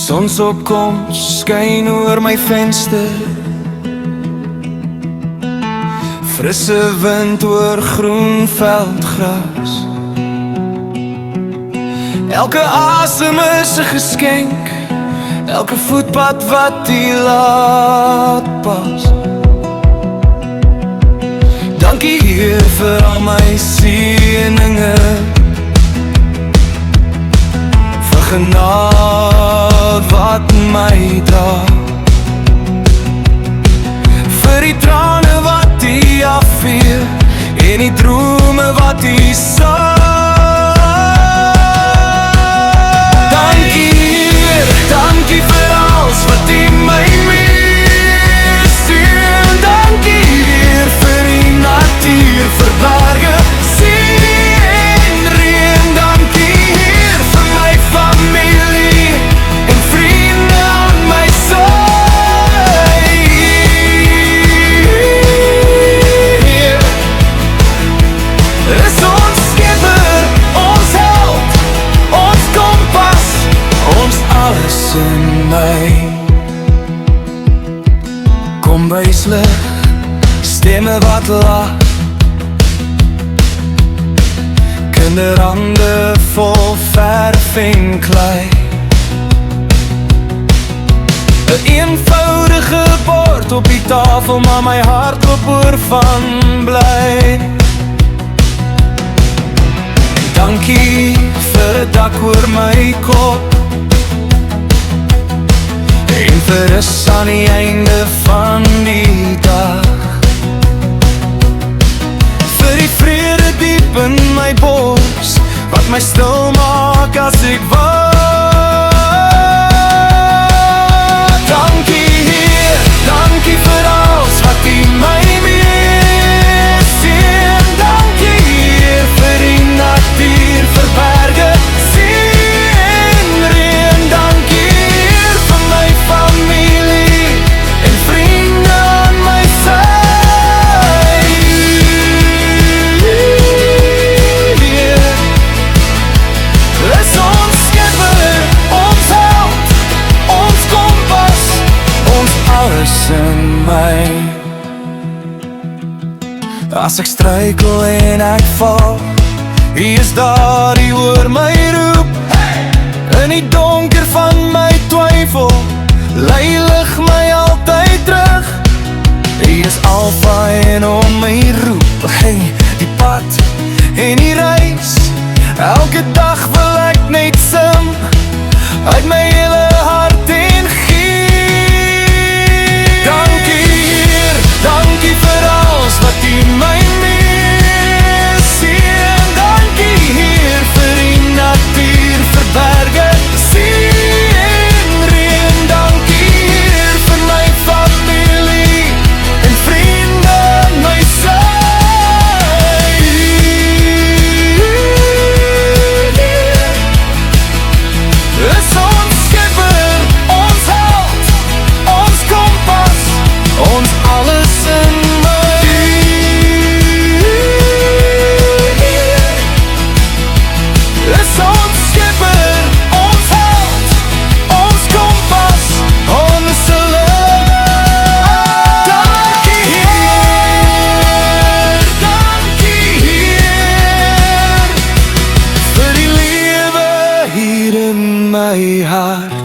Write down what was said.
Sonsopkoms skyn oor my venster, frisse wind oor groen veldgras. Elke asem is 'n geskenk, elke voetpad wat die laat pas. Dankie Heer vir al my seëninge, vir genade wat my dra, vir die trane wat die afvee en die drome wat die saai. Dankie Heer, dankie vir alles wat die my meesteer. Dankie Heer vir die natuur, vir berge, see en reën. Dankie Heer vir my familie en vriende aan my sy. Heer is ons skepper, ons held, ons kompas, ons alles in my. Kombuislig, stemme wat lag, kinderhande vol verf en klei. 'n eenvoudige bord op die tafel, maar my hart loop oor van bly. Dankie vir 'n dak oor my kop en vir rus aan die einde van die dag, vir die vrede diep in my bors wat my stil maak as ek wag. Dankie Heer, dankie vir alles wat U my meesteer. Dankie Heer vir die natuur, vir berge, see en reën. Dankie Heer vir my familie en vriende aan my sy. Is ons skepper, ons held, ons kompas, ons alles in my. As ek struikel en ek val, U is daar, U hoor my roep. In die donker van my twyfel, lei lig my altyd terug. U is Alfa en Omega, hey, die pad en die reis. Elke dag wil ek net sing uit my hele hart en gees. Dankie Heer, dankie vir alles wat U my meesteer. Dankie Heer vir die natuur, vir berge, see en reën. Dankie Heer vir my familie en vriende aan my sy. Is ons skepper, ons held, ons kompas, ons alles in my. Is ons skepper, ons held, ons kompas, ons lig. Dankie Heer, dankie Heer vir die lewe hier in my hart.